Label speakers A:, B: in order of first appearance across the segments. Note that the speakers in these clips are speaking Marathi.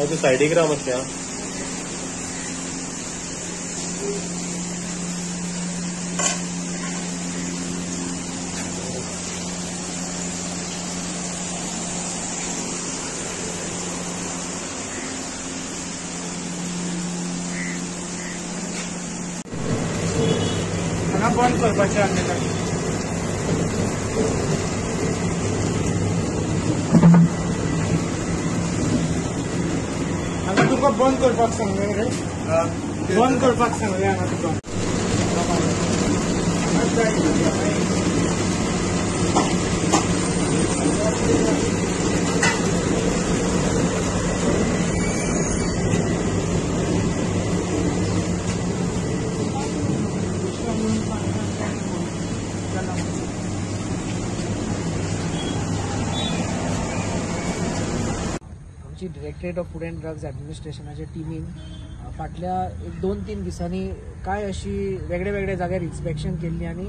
A: तू सायडीक राव मातशें.
B: हांगा बंद करपाचें आसलें. हांगा तुका बंद करपाक सांगलें रे. बंद करपाक सांगलें हांगा तुका.
C: आमची directorate of food and drugs ॲडमिनिस्ट्रेशनाच्या टिमीन फाटल्या 1-2-3 दिसांनी काय अशी वेगळ्या वेगळ्या जाग्यार इन्स्पेक्शन केल्ली आनी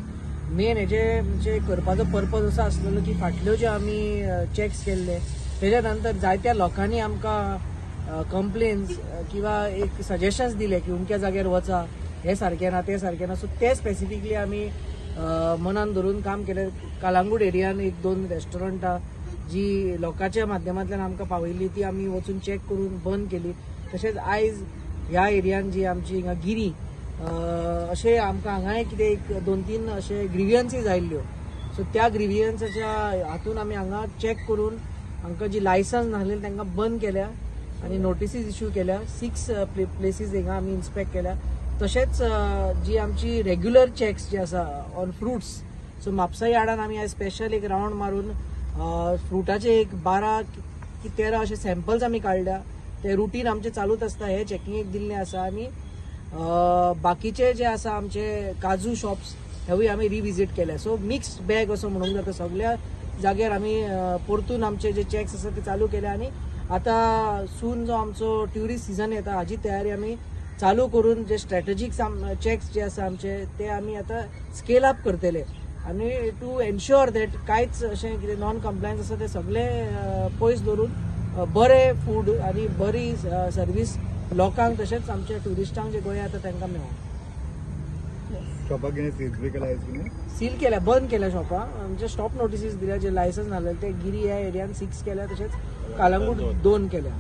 C: मेन हेजे म्हणजे करपाचो पर्पज असो आसलेलो की फाटल्यो ज्यो आमी चॅक्स केल्ले तेज्या नंतर जायत्या लोकांनी आमकां कंप्लेन्स किंवा एक सजेशन्स दिले की अमक्या जाग्यार वचा, हे सारकें ना ते सारकें ना. सो ते स्पेसिफिकली आमी मनान धरून काम केलें. कालांगूट एरियान 1-2 रेस्टॉरंटां जी लोकांच्या माध्यमांतल्यान आमकां पावयल्ली ती आमी वचून चॅक करून बंद केली. तशेंच आयज ह्या एरियान जी आमची हिंगा गिरी अशें आमकां हांगाय कितें एक 2-3 अशे ग्रिवियन्सीज आयिल्ल्यो. सो त्या ग्रिवियन्साच्या हातून आमी हांगा चॅक करून हांकां जी लायसन्स नासलेली तांकां बंद केल्या आनी नोटिसीस इश्यू केल्या. 6 प्लेसीस हिंगा आमी इन्स्पेक्ट केल्या. तशेंच जी आमची रेग्युलर चॅक्स जी आसा ऑन फ्रुट्स, सो म्हापसा यार्डान आमी आयज स्पेशल एक राउंड मारून फ्रुटाचे एक 12-13 अशे सॅम्पल्स आमी काडल्या. ते रुटीन आमचे चालूच आसता. हे चॅकिंगेक दिल्ले आसा आनी बाकीचे जे आसा आमचे काजू शॉप्स हेवूय आमी रिविजीट केल्या. सो मिक्स्ड बॅग असो म्हणूंक जाता. सगळ्या जाग्यार आमी परतून आमचे जे चॅक्स आसा ते चालू केल्या आनी आतां सून जो आमचो ट्युरिस्ट सीझन येता हाजी तयारी आमी चालू करून जे स्ट्रॅटेजीक चॅक्स जे आसा आमचे ते आमी आतां स्केल अप करतले आनी टू एन्श्योर दॅट कांयच अशें कितें नॉन कंप्लायन्स आसा ते सगळे पयस दवरून बरें फूड आनी बरी सर्वीस लोकांक तशेंच आमच्या ट्युरिस्टांक जे गोंया येता तांकां मेळों.
D: शॉपाक
C: सील केल्या, बंद केल्या शॉपां. आमचे स्टॉप नोटिसीस दिल्या. जे लायसन्स नासलेले ते गिरी ह्या एरियान 6 केल्या. तशेंच कालांगूट 2 केल्या.